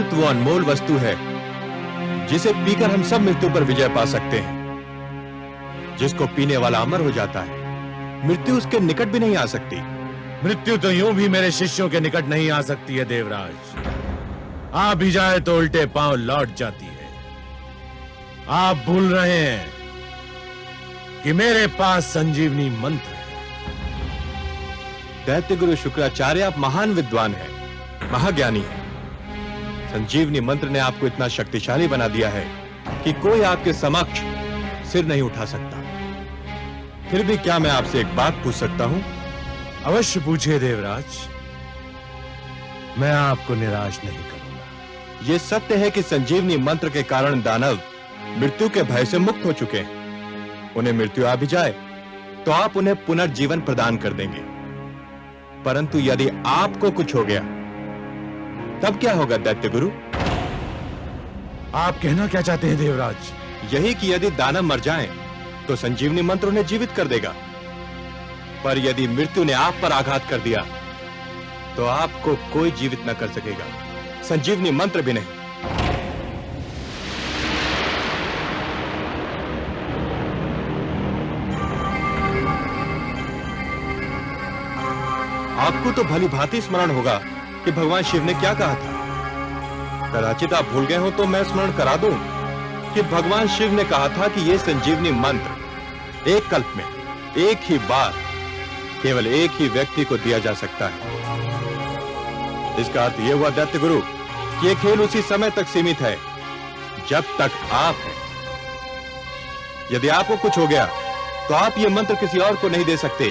अमृत वो अनमोल वस्तु है जिसे पीकर हम सब मृत्यु पर विजय पा सकते हैं। जिसको पीने वाला अमर हो जाता है, मृत्यु उसके निकट भी नहीं आ सकती। मृत्यु तो यूं भी मेरे शिष्यों के निकट नहीं आ सकती है देवराज। आ भी जाए तो उल्टे पांव लौट जाती है। आप भूल रहे हैं कि मेरे पास संजीवनी मंत्र है। दैत्य गुरु शुक्राचार्य, आप महान विद्वान हैं, महाज्ञानी हैं। संजीवनी मंत्र ने आपको इतना शक्तिशाली बना दिया है कि कोई आपके समक्ष सिर नहीं उठा सकता। फिर भी क्या मैं आपसे एक बात पूछ सकता हूं? अवश्य पूछिए देवराज, मैं आपको निराश नहीं करूंगा। यह सत्य है कि संजीवनी मंत्र के कारण दानव मृत्यु के भय से मुक्त हो चुके हैं। उन्हें मृत्यु आ भी जाए तो आप उन्हें पुनर्जीवन प्रदान कर देंगे। परंतु यदि आपको कुछ हो गया तब क्या होगा दैत्य गुरु? आप कहना क्या चाहते हैं देवराज? यही कि यदि दानव मर जाएं तो संजीवनी मंत्र उन्हें जीवित कर देगा, पर यदि मृत्यु ने आप पर आघात कर दिया तो आपको कोई जीवित न कर सकेगा, संजीवनी मंत्र भी नहीं। आपको तो भली भांति स्मरण होगा कि भगवान शिव ने क्या कहा था। कदाचित आप भूल गए हो तो मैं स्मरण करा दूं कि भगवान शिव ने कहा था कि यह संजीवनी मंत्र एक कल्प में एक ही बार केवल एक ही व्यक्ति को दिया जा सकता है। इसका अर्थ यह हुआ दैत्य गुरु कि यह खेल उसी समय तक सीमित है जब तक आप हैं। यदि आपको कुछ हो गया तो आप यह मंत्र किसी और को नहीं दे सकते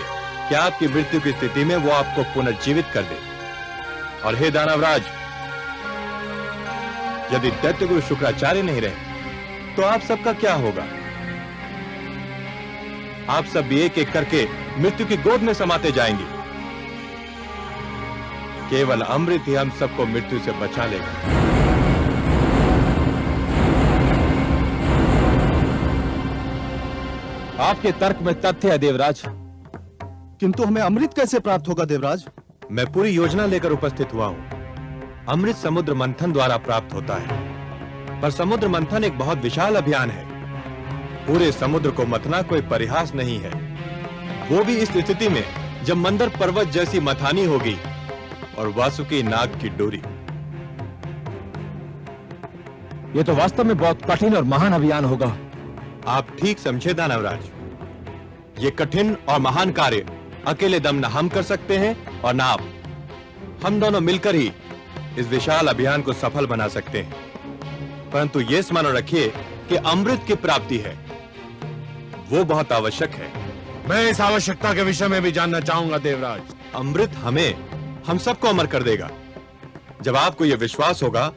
कि आपकी मृत्यु की स्थिति में वो आपको पुनर्जीवित कर दे। और हे दानवराज, यदि दैत्य गुरु शुक्राचार्य नहीं रहे तो आप सबका क्या होगा? आप सब भी एक एक करके मृत्यु की गोद में समाते जाएंगे। केवल अमृत ही हम सबको मृत्यु से बचा लेगा। आपके तर्क में तथ्य है देवराज, किंतु हमें अमृत कैसे प्राप्त होगा देवराज? मैं पूरी योजना लेकर उपस्थित हुआ हूं। अमृत समुद्र मंथन द्वारा प्राप्त होता है, पर समुद्र मंथन एक बहुत विशाल अभियान है। पूरे समुद्र को मथना कोई परिहास नहीं है, वो भी इस स्थिति में जब मंदर पर्वत जैसी मथानी होगी और वासुकी नाग की डोरी। ये तो वास्तव में बहुत कठिन और महान अभियान होगा। आप ठीक समझे दानवराज, ये कठिन और महान कार्य अकेले दम न हम कर सकते हैं और न आप। हम दोनों मिलकर ही इस विशाल अभियान को सफल बना सकते हैं। परंतु यह स्मरण रखिए कि अमृत की प्राप्ति है वो बहुत आवश्यक है। मैं इस आवश्यकता के विषय में भी जानना चाहूंगा देवराज। अमृत हम सबको अमर कर देगा। जब आपको यह विश्वास होगा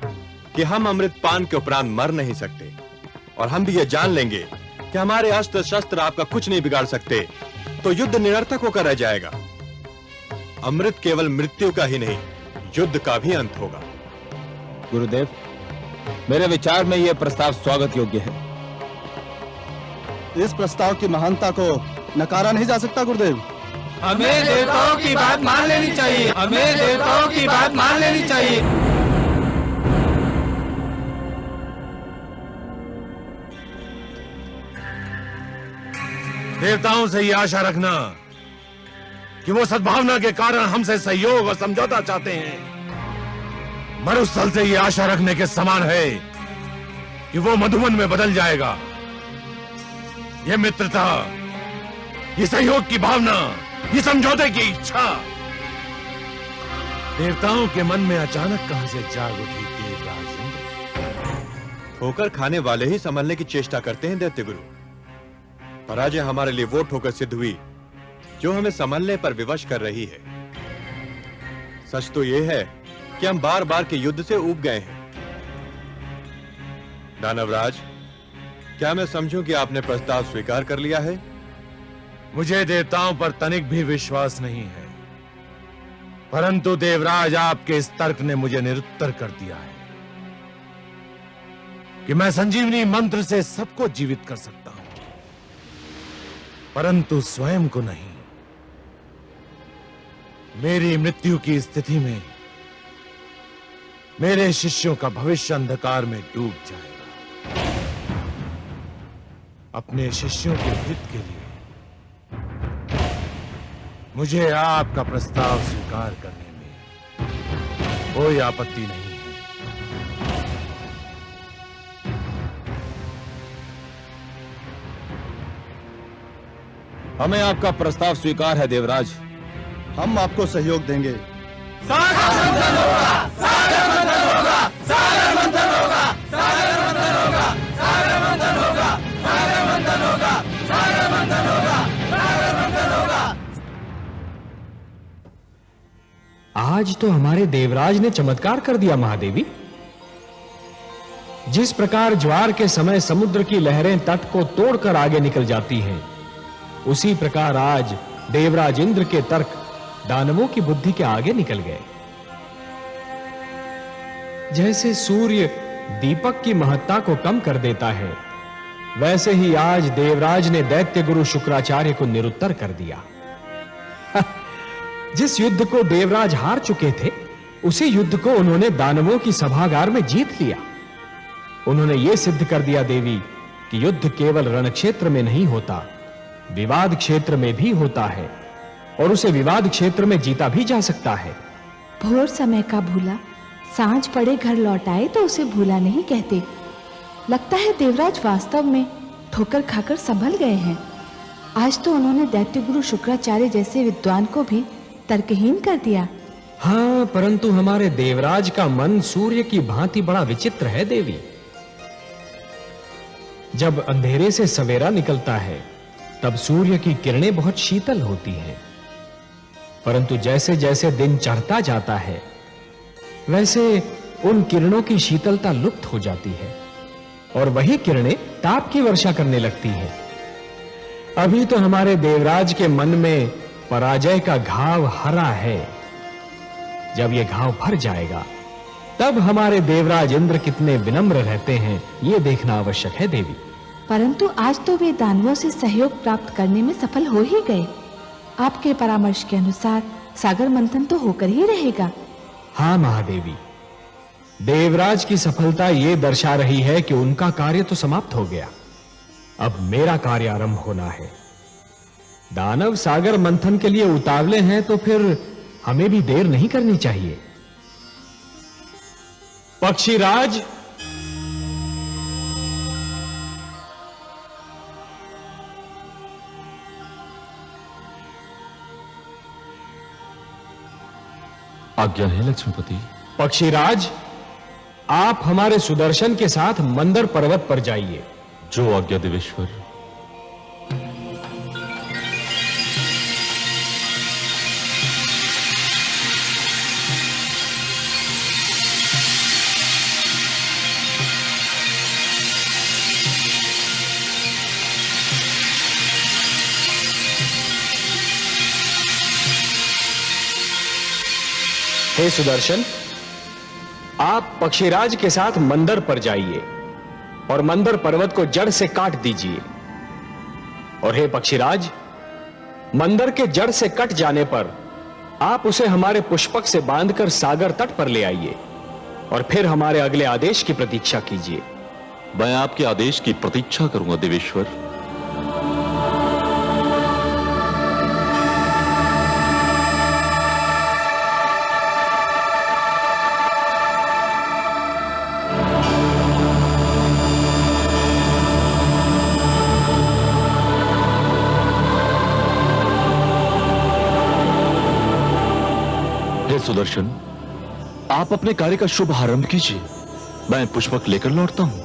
कि हम अमृत पान के उपरांत मर नहीं सकते और हम भी यह जान लेंगे कि हमारे अस्त्र शस्त्र आपका कुछ नहीं बिगाड़ सकते, तो युद्ध निरर्थक होकर रह जाएगा। अमृत केवल मृत्यु का ही नहीं, युद्ध का भी अंत होगा। गुरुदेव, मेरे विचार में यह प्रस्ताव स्वागत योग्य है। इस प्रस्ताव की महानता को नकारा नहीं जा सकता गुरुदेव। हमें देवताओं की बात मान लेनी चाहिए, हमें देवताओं की बात मान लेनी चाहिए। देवताओं से यह आशा रखना कि वो सद्भावना के कारण हमसे सहयोग और समझौता चाहते हैं, मरुस्थल से यह आशा रखने के समान है कि वो मधुवन में बदल जाएगा। ये मित्रता, ये सहयोग की भावना, ये समझौते की इच्छा देवताओं के मन में अचानक कहां से जाग उठी देवराज? ठोकर खाने वाले ही संभलने की चेष्टा करते हैं दैत्य गुरु। पराजय हमारे लिए वो ठोकर सिद्ध हुई जो हमें संभलने पर विवश कर रही है। सच तो यह है कि हम बार बार के युद्ध से ऊब गए हैं। दानवराज, क्या मैं समझूं कि आपने प्रस्ताव स्वीकार कर लिया है? मुझे देवताओं पर तनिक भी विश्वास नहीं है, परंतु देवराज आपके इस तर्क ने मुझे निरुत्तर कर दिया है कि मैं संजीवनी मंत्र से सबको जीवित कर सकता हूं, परंतु स्वयं को नहीं। मेरी मृत्यु की स्थिति में मेरे शिष्यों का भविष्य अंधकार में डूब जाएगा। अपने शिष्यों के हित के लिए मुझे आपका प्रस्ताव स्वीकार करने में कोई आपत्ति नहीं है। हमें आपका प्रस्ताव स्वीकार है देवराज। हम आपको सहयोग देंगे। आज तो हमारे देवराज ने चमत्कार कर दिया महादेवी। जिस प्रकार ज्वार के समय समुद्र की लहरें तट को तोड़कर आगे निकल जाती हैं, उसी प्रकार आज देवराज इंद्र के तर्क दानवों की बुद्धि के आगे निकल गए। जैसे सूर्य दीपक की महत्ता को कम कर देता है, वैसे ही आज देवराज ने दैत्य गुरु शुक्राचार्य को निरुत्तर कर दिया। जिस युद्ध को देवराज हार चुके थे, उसी युद्ध को उन्होंने दानवों की सभागार में जीत लिया। उन्होंने यह सिद्ध कर दिया देवी कि युद्ध केवल रणक्षेत्र में नहीं होता, विवाद क्षेत्र में भी होता है, और उसे विवाद क्षेत्र में जीता भी जा सकता है। भोर समय का भूला सांझ पड़े घर लौट आए तो उसे भूला नहीं कहते। लगता है देवराज वास्तव में ठोकर खाकर संभल गए हैं। आज तो उन्होंने दैत्य गुरु शुक्राचार्य जैसे विद्वान को भी तर्कहीन कर दिया। हाँ, परंतु हमारे देवराज का मन सूर्य की भांति बड़ा विचित्र है देवी। जब अंधेरे से सवेरा निकलता है, तब सूर्य की किरणें बहुत शीतल होती हैं, परंतु जैसे जैसे दिन चढ़ता जाता है, वैसे उन किरणों की शीतलता लुप्त हो जाती है और वही किरणें ताप की वर्षा करने लगती हैं। अभी तो हमारे देवराज के मन में पराजय का घाव हरा है। जब यह घाव भर जाएगा, तब हमारे देवराज इंद्र कितने विनम्र रहते हैं, यह देखना आवश्यक है देवी। परंतु आज तो वे दानवों से सहयोग प्राप्त करने में सफल हो ही गए। आपके परामर्श के अनुसार सागर मंथन तो होकर ही रहेगा। हाँ महादेवी, देवराज की सफलता यह दर्शा रही है कि उनका कार्य तो समाप्त हो गया। अब मेरा कार्य आरंभ होना है। दानव सागर मंथन के लिए उतावले हैं, तो फिर हमें भी देर नहीं करनी चाहिए। पक्षीराज, आज्ञा है लक्ष्मीपति। पक्षीराज, आप हमारे सुदर्शन के साथ मंदर पर्वत पर जाइए। जो आज्ञा देवेश्वर। हे सुदर्शन, आप पक्षीराज के साथ मंदर पर जाइए और मंदर पर्वत को जड़ से काट दीजिए। और हे पक्षीराज, मंदर के जड़ से कट जाने पर आप उसे हमारे पुष्पक से बांधकर सागर तट पर ले आइए और फिर हमारे अगले आदेश की प्रतीक्षा कीजिए। मैं आपके आदेश की प्रतीक्षा करूंगा देवेश्वर। सुदर्शन, आप अपने कार्य का शुभ आरंभ कीजिए। मैं पुष्पक लेकर लौटता हूं।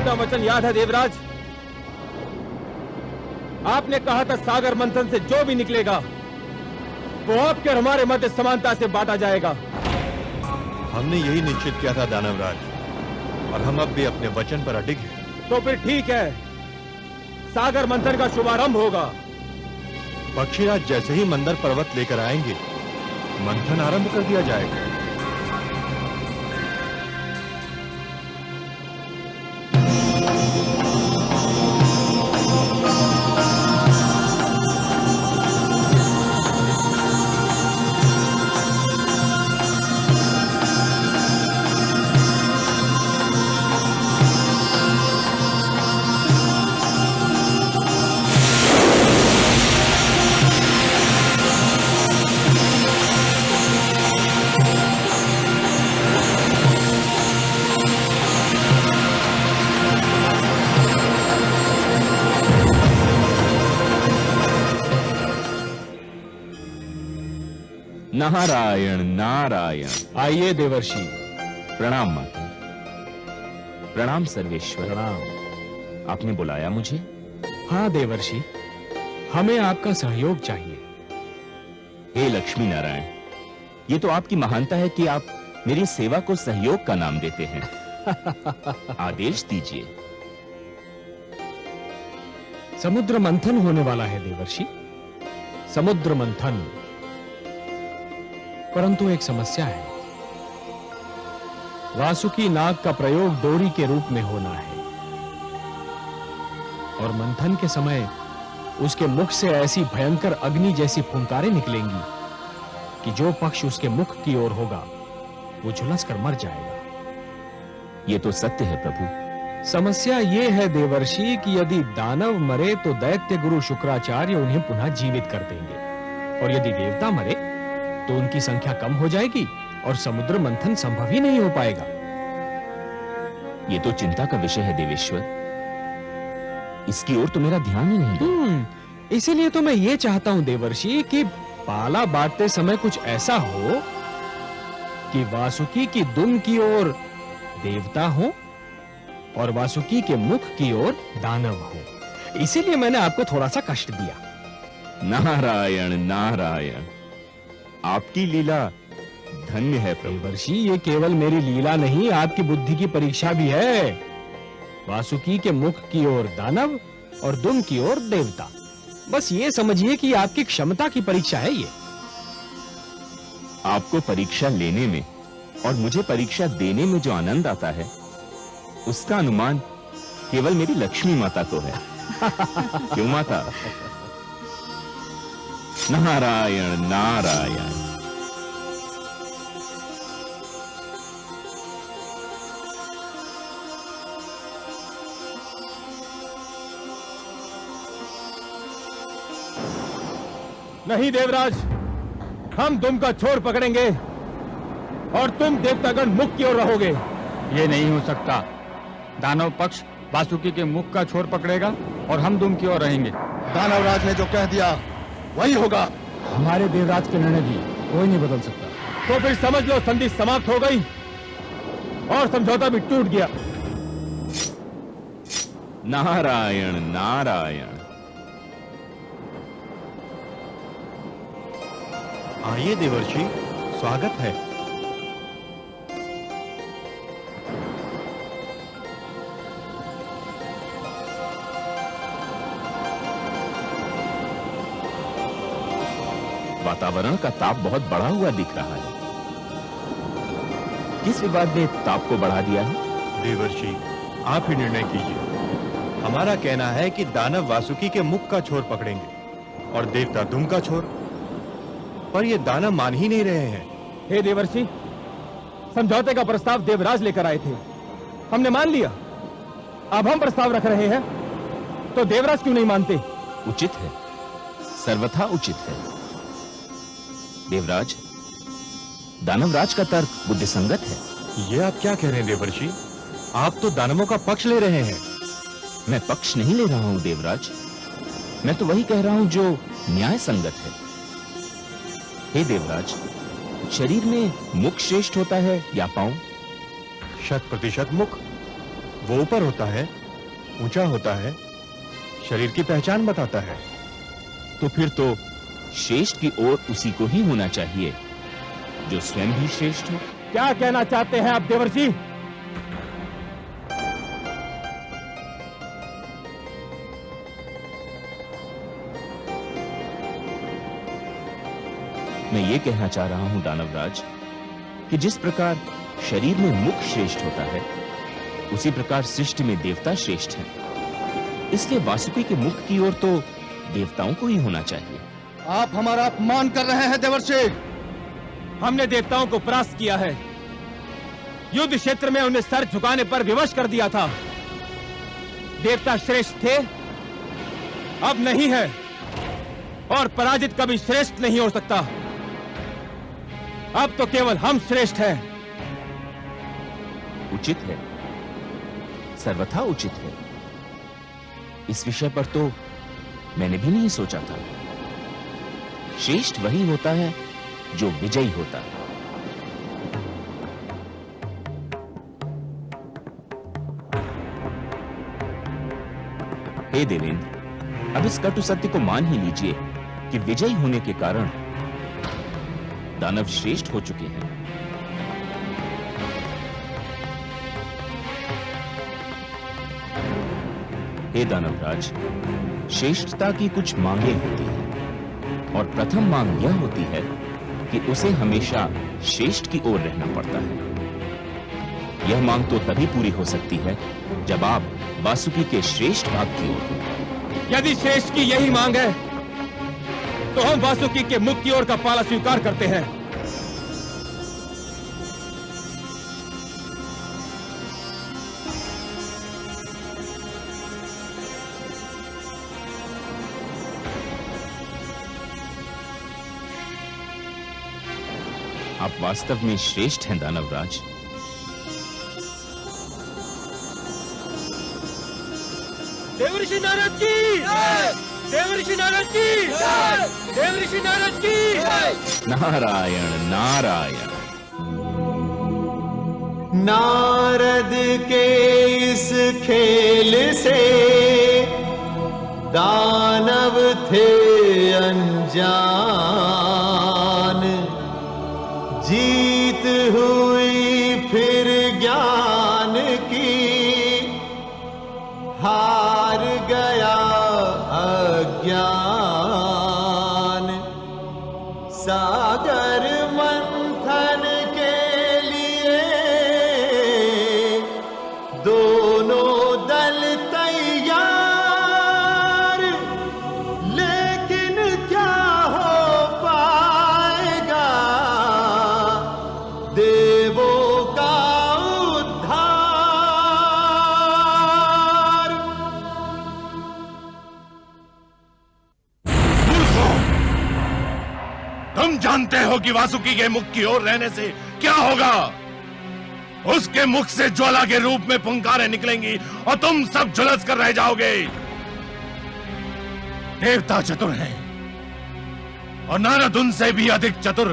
अपना वचन याद है देवराज? आपने कहा था सागर मंथन से जो भी निकलेगा वो आपके और हमारे मध्य समानता से बांटा जाएगा। हमने यही निश्चित किया था दानवराज, और हम अब भी अपने वचन पर अडिग हैं। तो फिर ठीक है, सागर मंथन का शुभारंभ होगा। पक्षीराज जैसे ही मंदर पर्वत लेकर आएंगे, मंथन आरंभ कर दिया जाएगा। नारायण नारायण। आइए देवर्षि। प्रणाम माता। प्रणाम सर्वेश्वर। प्रणाम। आपने बुलाया मुझे? हाँ देवर्षि, हमें आपका सहयोग चाहिए। हे लक्ष्मी नारायण, ये तो आपकी महानता है कि आप मेरी सेवा को सहयोग का नाम देते हैं। आदेश दीजिए। समुद्र मंथन होने वाला है देवर्षि, समुद्र मंथन। परंतु एक समस्या है। वासुकी नाग का प्रयोग डोरी के रूप में होना है, और मंथन के समय उसके मुख से ऐसी भयंकर अग्नि जैसी फुंकारें निकलेंगी कि जो पक्ष उसके मुख की ओर होगा वो झुलस कर मर जाएगा। ये तो सत्य है प्रभु। समस्या ये है देवर्षि कि यदि दानव मरे तो दैत्य गुरु शुक्राचार्य उन्हें पुनः जीवित कर देंगे, और यदि देवता मरे तो उनकी संख्या कम हो जाएगी और समुद्र मंथन संभव ही नहीं हो पाएगा। ये तो चिंता का विषय है देवेश्वर, इसकी ओर तो मेरा ध्यान ही नहीं गया। इसीलिए तो मैं ये चाहता हूं देवर्षि कि पाला बांटते समय कुछ ऐसा हो कि वासुकी की दुम की ओर देवता हो और वासुकी के मुख की ओर दानव हो। इसीलिए मैंने आपको थोड़ा सा कष्ट दिया। नारायण नारायण, आपकी लीला धन्य है प्रभु। देवर्षि, ये केवल मेरी लीला नहीं, आपकी बुद्धि की परीक्षा भी है। वासुकी के मुख की ओर दानव और दुम की ओर देवता। बस ये समझिए कि आपकी क्षमता की परीक्षा है ये। आपको परीक्षा लेने में और मुझे परीक्षा देने में जो आनंद आता है, उसका अनुमान केवल मेरी लक्ष्मी माता को है। क्यों माता? नारायण नारायण। नहीं देवराज, हम दुम का छोर पकड़ेंगे और तुम देवतागण मुख की ओर रहोगे। ये नहीं हो सकता। दानव पक्ष वासुकी के मुख का छोर पकड़ेगा और हम दुम की ओर रहेंगे। दानवराज ने जो कह दिया वही होगा। हमारे देवराज के निर्णय भी कोई नहीं बदल सकता। तो फिर समझ लो संधि समाप्त हो गई और समझौता भी टूट गया। नारायण नारायण। आइए देवर्षि, स्वागत है। वातावरण का ताप बहुत बढ़ा हुआ दिख रहा है। किस विवाद ने ताप को बढ़ा दिया है? देवर्षि, आप ही निर्णय कीजिए। हमारा कहना है कि दानव वासुकी के मुख का छोर पकड़ेंगे और देवता दुम का छोर, पर ये दानव मान ही नहीं रहे हैं। हे देवर्षि, समझौते का प्रस्ताव देवराज लेकर आए थे, हमने मान लिया। अब हम प्रस्ताव रख रहे हैं तो देवराज क्यों नहीं मानते? उचित है, सर्वथा उचित है। देवराज, दानवराज का तर्क बुद्धिसंगत है। ये आप क्या कह रहे हैं देवर्षि? आप तो दानवों का पक्ष ले रहे हैं। मैं पक्ष नहीं ले रहा हूं देवराज, मैं तो वही कह रहा हूं जो न्याय संगत है। हे देवराज, शरीर में मुख श्रेष्ठ होता है या पांव? 100% मुख। वो ऊपर होता है, ऊंचा होता है, शरीर की पहचान बताता है। तो फिर तो श्रेष्ठ की ओर उसी को ही होना चाहिए जो स्वयं भी श्रेष्ठ हो। क्या कहना चाहते हैं आप देवर्षि? मैं ये कहना चाह रहा हूं दानवराज कि जिस प्रकार शरीर में मुख श्रेष्ठ होता है, उसी प्रकार सृष्टि में देवता श्रेष्ठ हैं। इसलिए वासुकी के मुख की ओर तो देवताओं को ही होना चाहिए। आप हमारा अपमान कर रहे हैं देवर्षि। हमने देवताओं को परास्त किया है। युद्ध क्षेत्र में उन्हें सर झुकाने पर विवश कर दिया था। देवता श्रेष्ठ थे, अब नहीं है, और पराजित कभी श्रेष्ठ नहीं हो सकता। अब तो केवल हम श्रेष्ठ हैं। उचित है, सर्वथा उचित है। इस विषय पर तो मैंने भी नहीं सोचा था। श्रेष्ठ वही होता है जो विजयी होता है। हे देवेंद्र, अब इस कटु सत्य को मान ही लीजिए कि विजयी होने के कारण दानव श्रेष्ठ हो चुके हैं। हे दानवराज, श्रेष्ठता की कुछ मांगे होती हैं, और प्रथम मांग यह होती है कि उसे हमेशा श्रेष्ठ की ओर रहना पड़ता है। यह मांग तो तभी पूरी हो सकती है जब आप वासुकी के श्रेष्ठ भाग की ओर हो। यदि श्रेष्ठ की यही मांग है तो हम वासुकी के मुख की ओर का पाला स्वीकार करते हैं। आप वास्तव में श्रेष्ठ हैं दानवराज। देवर्षि नारद की जय! देवर्षि नारद की जय! देवर्षि नारद की जय! नारायण नारायण। नारद के इस खेल से दानव थे अनजान, जीत हुई फिर ज्ञान की, हार गया अज्ञान। सागर मंथन के लिए दोनों दल तैयार, लेकिन क्या हो पाएगा देवों का उद्धार। तुम जानते हो कि वासुकी के मुख की ओर रहने से क्या होगा? उसके मुख से ज्वाला के रूप में फुंकारें निकलेंगी और तुम सब झुलस कर रह जाओगे। देवता चतुर हैं और नारद उनसे भी अधिक चतुर।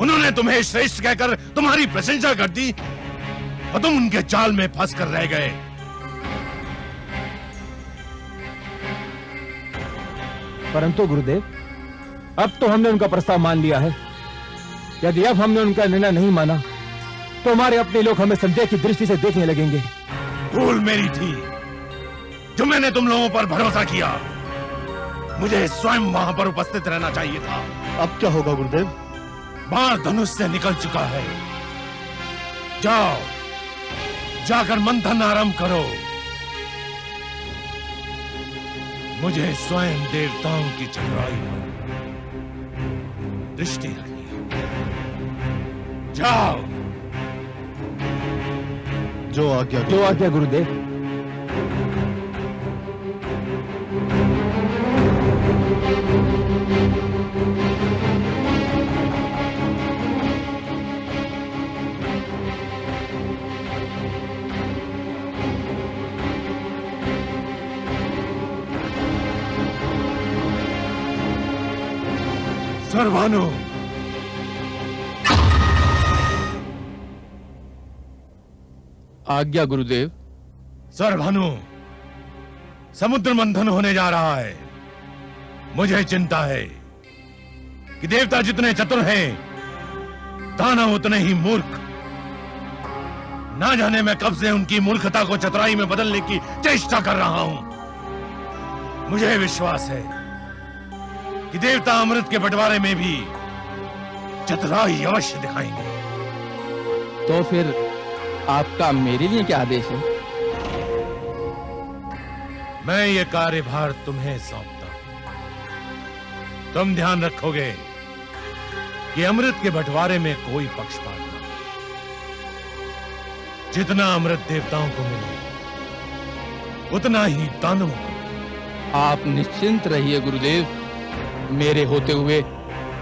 उन्होंने तुम्हें श्रेष्ठ कहकर तुम्हारी प्रशंसा कर दी और तुम उनके जाल में फंस कर रह गए। परंतु गुरुदेव, अब तो हमने उनका प्रस्ताव मान लिया है। यदि अब हमने उनका निर्णय नहीं माना तो हमारे अपने लोग हमें संदेह की दृष्टि से देखने लगेंगे। भूल मेरी थी जो मैंने तुम लोगों पर भरोसा किया। मुझे स्वयं वहां पर उपस्थित रहना चाहिए था। अब क्या होगा गुरुदेव? बाण धनुष से निकल चुका है। जाओ, जाकर मंथन आरंभ करो। मुझे स्वयं देवताओं की चतुराई पर दृष्टि रखनी है। जाओ। जो आज्ञा गुरुदेव। सर्वानु, आज्ञा गुरुदेव। सर भानु, समुद्र मंथन होने जा रहा है। मुझे चिंता है कि देवता जितने चतुर हैं, दानव उतने ही मूर्ख। ना जाने मैं कब से उनकी मूर्खता को चतुराई में बदलने की चेष्टा कर रहा हूं। मुझे विश्वास है कि देवता अमृत के बंटवारे में भी चतुराई अवश्य दिखाएंगे। तो फिर आपका मेरे लिए क्या आदेश है? मैं ये कार्यभार तुम्हें सौंपता हूं। तुम ध्यान रखोगे कि अमृत के बंटवारे में कोई पक्षपात न हो। जितना अमृत देवताओं को मिले, उतना ही दानवों को। आप निश्चिंत रहिए गुरुदेव, मेरे होते हुए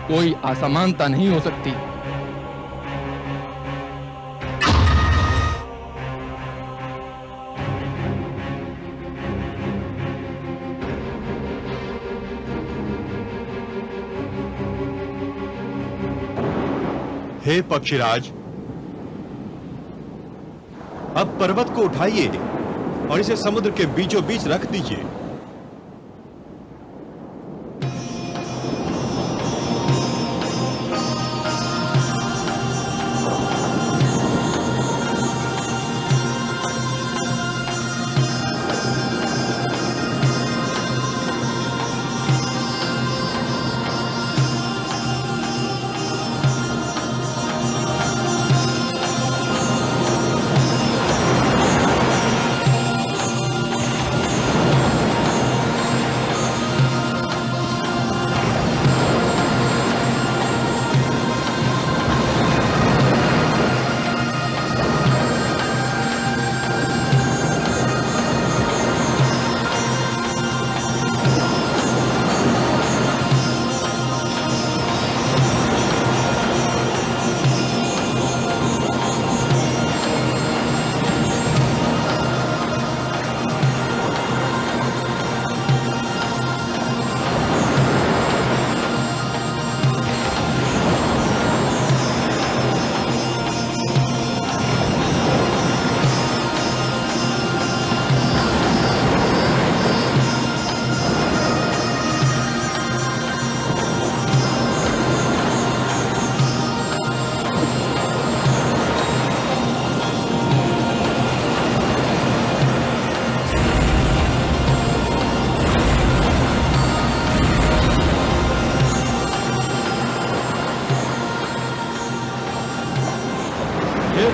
कोई असमानता नहीं हो सकती। हे पक्षीराज, अब पर्वत को उठाइए और इसे समुद्र के बीचों बीच रख दीजिए।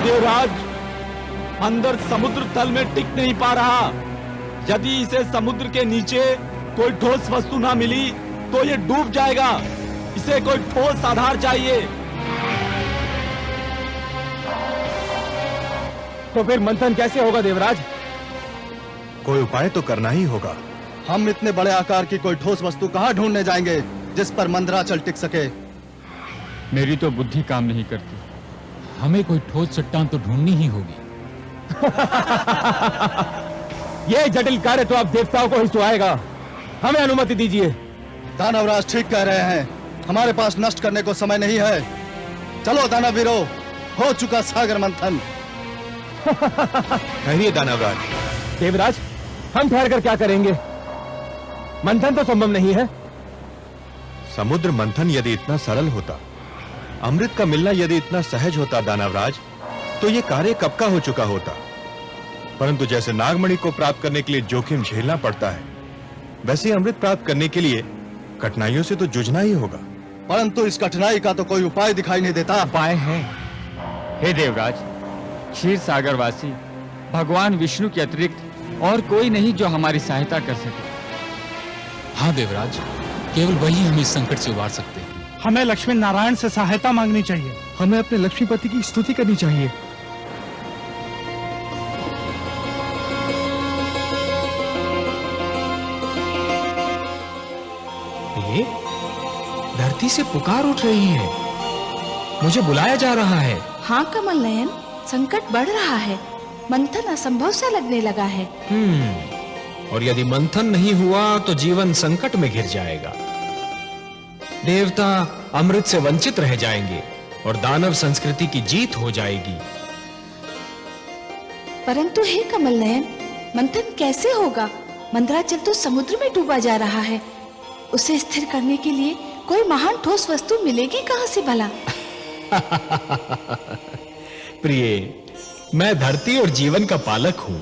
देवराज, अंदर समुद्र तल में टिक नहीं पा रहा। यदि इसे समुद्र के नीचे कोई ठोस वस्तु ना मिली तो ये डूब जाएगा। इसे कोई ठोस आधार चाहिए। तो फिर मंथन कैसे होगा देवराज? कोई उपाय तो करना ही होगा। हम इतने बड़े आकार की कोई ठोस वस्तु कहाँ ढूंढने जाएंगे जिस पर मंदराचल टिक सके? मेरी तो बुद्धि काम नहीं करती। हमें कोई ठोस चट्टान तो ढूंढनी ही होगी। ये जटिल कार्य तो आप देवताओं को ही सुहाएगा। हमें अनुमति दीजिए। दानवराज ठीक कह रहे हैं, हमारे पास नष्ट करने को समय नहीं है। चलो दानवीरो, हो चुका सागर मंथन। ठहरिए दानवराज। देवराज, हम ठहर कर क्या करेंगे? मंथन तो संभव नहीं है। समुद्र मंथन यदि इतना सरल होता, अमृत का मिलना यदि इतना सहज होता दानवराज, तो यह कार्य कब का हो चुका होता। परंतु जैसे नागमणि को प्राप्त करने के लिए जोखिम झेलना पड़ता है, वैसे अमृत प्राप्त करने के लिए कठिनाइयों से तो जूझना ही होगा। परंतु इस कठिनाई का तो कोई उपाय दिखाई नहीं देता। उपाय है। हे देवराज, क्षीर सागरवासी भगवान विष्णु के अतिरिक्त और कोई नहीं जो हमारी सहायता कर सके। हाँ देवराज, केवल वही हमें इस संकट से उबार सकते हैं। हमें लक्ष्मी नारायण से सहायता मांगनी चाहिए। हमें अपने लक्ष्मीपति की स्तुति करनी चाहिए। ये धरती से पुकार उठ रही है। मुझे बुलाया जा रहा है। हाँ कमल नयन, संकट बढ़ रहा है। मंथन असंभव सा लगने लगा है। और यदि मंथन नहीं हुआ तो जीवन संकट में घिर जाएगा। देवता अमृत से वंचित रह जाएंगे और दानव संस्कृति की जीत हो जाएगी। परंतु हे कमल नयन, मंथन कैसे होगा? मंदराचल तो समुद्र में डूबा जा रहा है। उसे स्थिर करने के लिए कोई महान ठोस वस्तु मिलेगी कहां से भला? प्रिय, मैं धरती और जीवन का पालक हूं।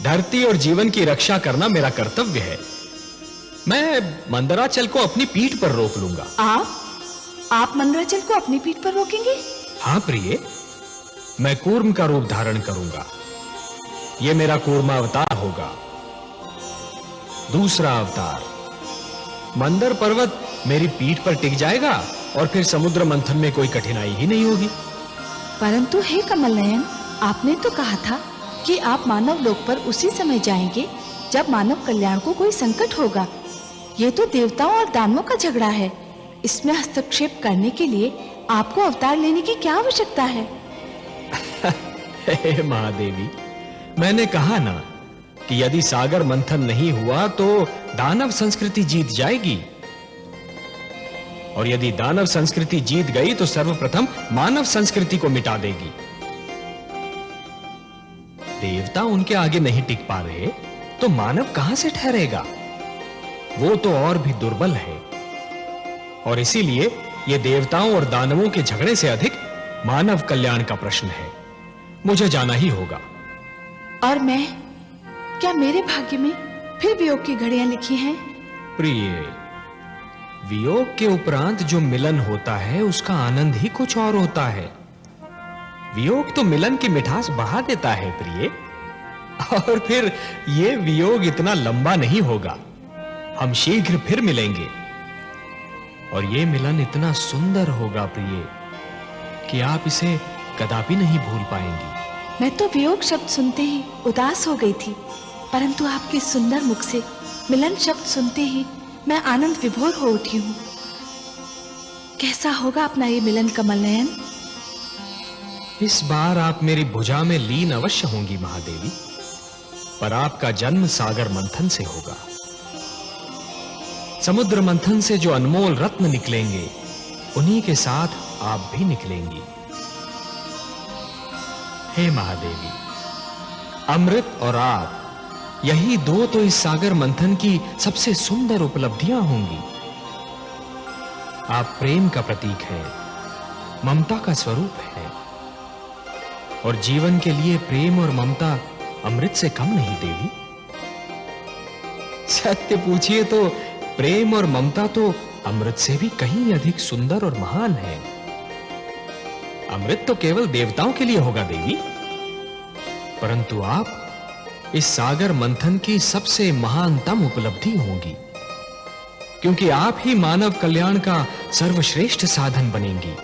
धरती और जीवन की रक्षा करना मेरा कर्तव्य है। मैं मंदराचल को अपनी पीठ पर रोक लूंगा। आप मंदराचल को अपनी पीठ पर रोकेंगे? हाँ प्रिय, मैं कूर्म का रूप धारण करूंगा। यह मेरा कूर्मावतार होगा। दूसरा अवतार, मंदर पर्वत मेरी पीठ पर टिक जाएगा और फिर समुद्र मंथन में कोई कठिनाई ही नहीं होगी। परंतु हे कमल नयन, आपने तो कहा था कि आप मानव लोक पर उसी समय जाएंगे जब मानव कल्याण को कोई संकट होगा। ये तो देवताओं और दानवों का झगड़ा है। इसमें हस्तक्षेप करने के लिए आपको अवतार लेने की क्या आवश्यकता है? हे महादेवी, मैंने कहा ना कि यदि सागर मंथन नहीं हुआ तो दानव संस्कृति जीत जाएगी, और यदि दानव संस्कृति जीत गई तो सर्वप्रथम मानव संस्कृति को मिटा देगी। देवता उनके आगे नहीं टिक पा रहे तो मानव कहां से ठहरेगा? वो तो और भी दुर्बल है, और इसीलिए यह देवताओं और दानवों के झगड़े से अधिक मानव कल्याण का प्रश्न है। मुझे जाना ही होगा। और मैं, क्या मेरे भाग्य में फिर वियोग की घड़ियां लिखी हैं? प्रिय, वियोग के उपरांत जो मिलन होता है उसका आनंद ही कुछ और होता है। वियोग तो मिलन की मिठास बढ़ा देता है प्रिय, और फिर ये वियोग इतना लंबा नहीं होगा। हम शीघ्र फिर मिलेंगे, और ये मिलन इतना सुंदर होगा प्रिय कि आप इसे कदापि नहीं भूल पाएंगी। मैं तो वियोग शब्द सुनते ही उदास हो गई थी, परंतु आपके सुंदर मुख से मिलन शब्द सुनते ही मैं आनंद विभोर हो उठी हूं। कैसा होगा अपना ये मिलन कमल नयन? इस बार आप मेरी भुजा में लीन अवश्य होंगी महादेवी, पर आपका जन्म सागर मंथन से होगा। समुद्र मंथन से जो अनमोल रत्न निकलेंगे उन्हीं के साथ आप भी निकलेंगी। हे महादेवी, अमृत और आप, यही दो तो इस सागर मंथन की सबसे सुंदर उपलब्धियां होंगी। आप प्रेम का प्रतीक हैं, ममता का स्वरूप है, और जीवन के लिए प्रेम और ममता अमृत से कम नहीं देवी। सत्य पूछिए तो प्रेम और ममता तो अमृत से भी कहीं अधिक सुंदर और महान है। अमृत तो केवल देवताओं के लिए होगा देवी, परंतु आप इस सागर मंथन की सबसे महानतम उपलब्धि होंगी, क्योंकि आप ही मानव कल्याण का सर्वश्रेष्ठ साधन बनेंगी।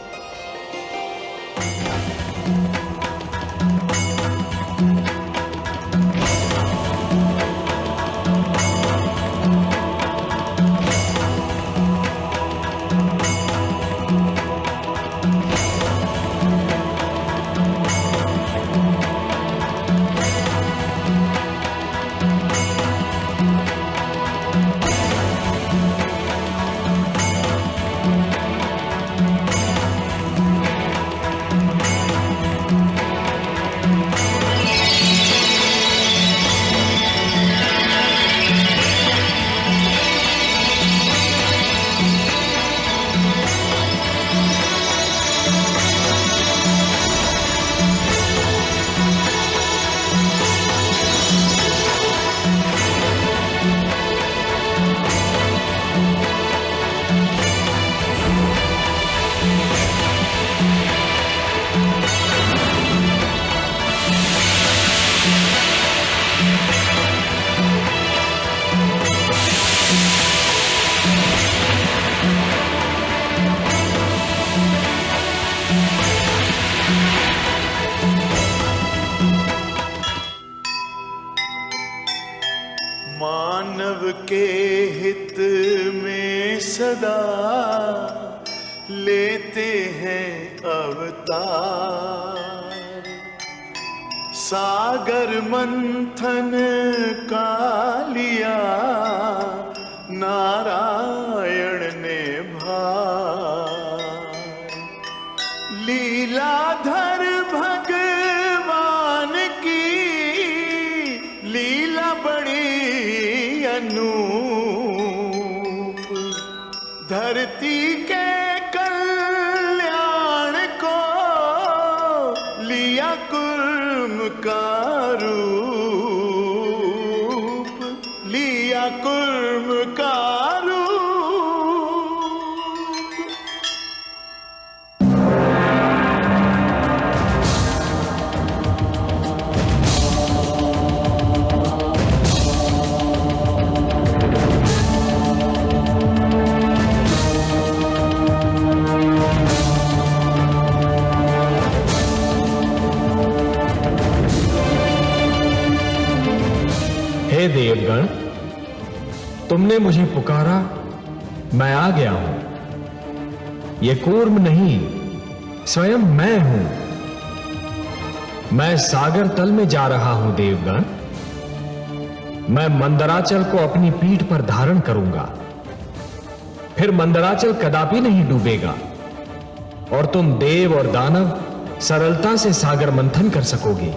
मानव के हित में सदा लेते हैं अवतार। सागर मंथन का लिया नारायण ने भार। लीलाधर भगवान की लीला बड़ी अनूप, धरती के कल्याण को लिया कुर्म का रूप, लिया कुर्म का रूप। हे देवगण, तुमने मुझे पुकारा, मैं आ गया हूं। ये कूर्म नहीं, स्वयं मैं हूं। मैं सागर तल में जा रहा हूं देवगण। मैं मंदराचल को अपनी पीठ पर धारण करूंगा, फिर मंदराचल कदापि नहीं डूबेगा और तुम देव और दानव सरलता से सागर मंथन कर सकोगे।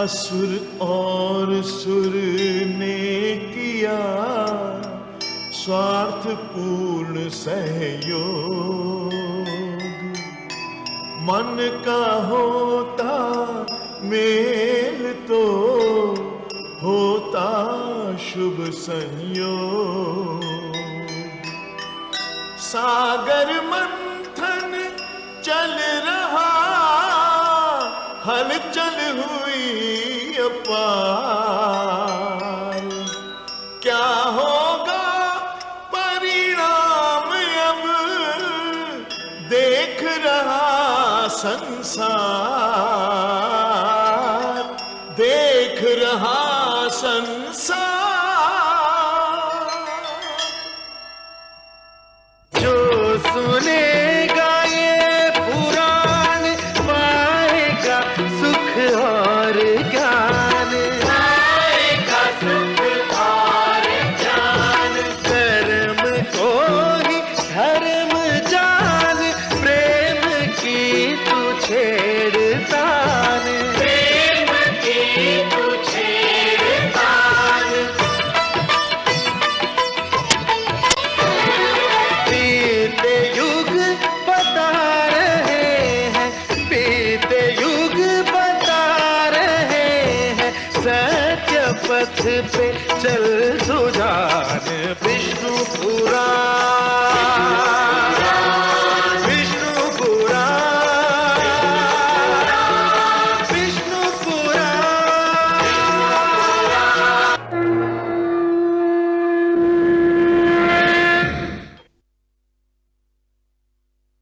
असुर और सुर ने किया स्वार्थपूर्ण सहयोग। मन का होता मेल तो होता शुभ संयोग। सागर मंथन चल रहा, हलचल हुई अपार। क्या होगा परिणाम अब देख रहा संसार, देख रहा संसार। जो सुनेगा ये पुराण पाएगा सुख और ज्ञान, पाएगा सुख और ज्ञान। कर्म को ही धर्म जान, प्रेम की तू छेड़तान, प्रेम की तू छेड़तान। बीते युग बता रहे हैं, बीते युग बता रहे हैं, सत्य पथ पे चल सुजान विष्णु पुराण।